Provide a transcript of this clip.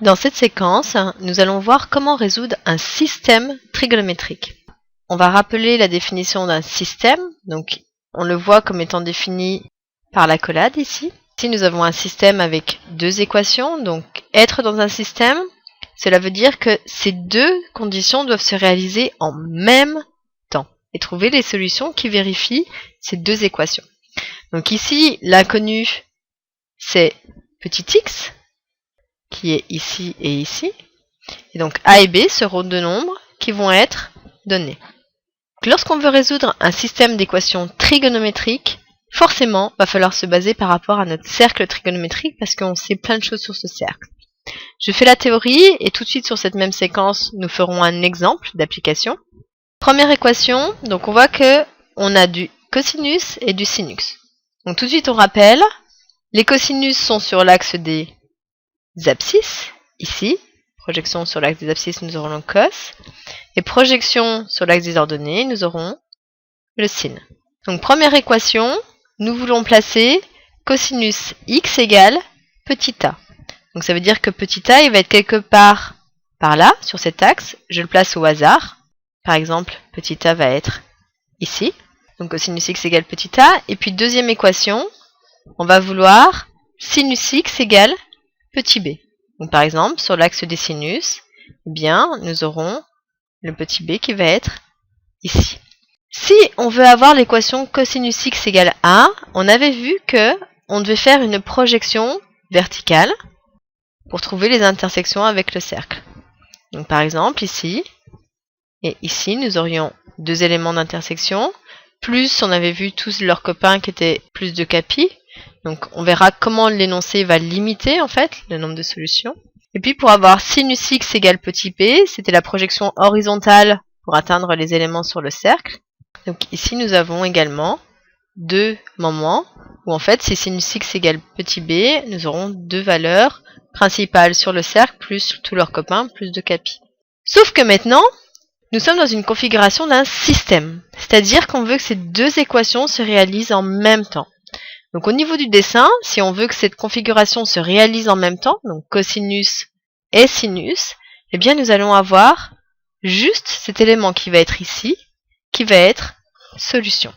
Dans cette séquence, nous allons voir comment résoudre un système trigonométrique. On va rappeler la définition d'un système, donc on le voit comme étant défini par l'accolade ici. Ici, nous avons un système avec deux équations, donc être dans un système, cela veut dire que ces deux conditions doivent se réaliser en même temps et trouver les solutions qui vérifient ces deux équations. Donc ici, l'inconnu, c'est petit x, qui est ici et ici. Et donc A et B seront deux nombres qui vont être donnés. Lorsqu'on veut résoudre un système d'équations trigonométriques, forcément, va falloir se baser par rapport à notre cercle trigonométrique parce qu'on sait plein de choses sur ce cercle. Je fais la théorie et tout de suite sur cette même séquence, nous ferons un exemple d'application. Première équation, donc on voit que on a du cosinus et du sinus. Donc tout de suite on rappelle, les cosinus sont sur l'axe des abscisses, ici. Projection sur l'axe des abscisses, nous aurons le cos. Et projection sur l'axe des ordonnées, nous aurons le sin. Donc première équation, nous voulons placer cosinus x égale petit a. Donc ça veut dire que petit a, il va être quelque part par là, sur cet axe. Je le place au hasard. Par exemple, petit a va être ici. Donc cosinus x égale petit a. Et puis deuxième équation, on va vouloir sinus x égale petit b. Donc par exemple, sur l'axe des sinus, eh bien, nous aurons le petit b qui va être ici. Si on veut avoir l'équation cosinus x égale a, on avait vu que on devait faire une projection verticale pour trouver les intersections avec le cercle. Donc par exemple, ici et ici, nous aurions deux éléments d'intersection, plus on avait vu tous leurs copains qui étaient plus de capi. Donc on verra comment l'énoncé va limiter en fait le nombre de solutions. Et puis pour avoir sinus x égale petit p, c'était la projection horizontale pour atteindre les éléments sur le cercle. Donc ici nous avons également deux moments où en fait si sinus x égale petit b, nous aurons deux valeurs principales sur le cercle plus tous leurs copains plus de capi. Sauf que maintenant, nous sommes dans une configuration d'un système, c'est-à-dire qu'on veut que ces deux équations se réalisent en même temps. Donc au niveau du dessin, si on veut que cette configuration se réalise en même temps, donc cosinus et sinus, eh bien nous allons avoir juste cet élément qui va être ici, qui va être solution.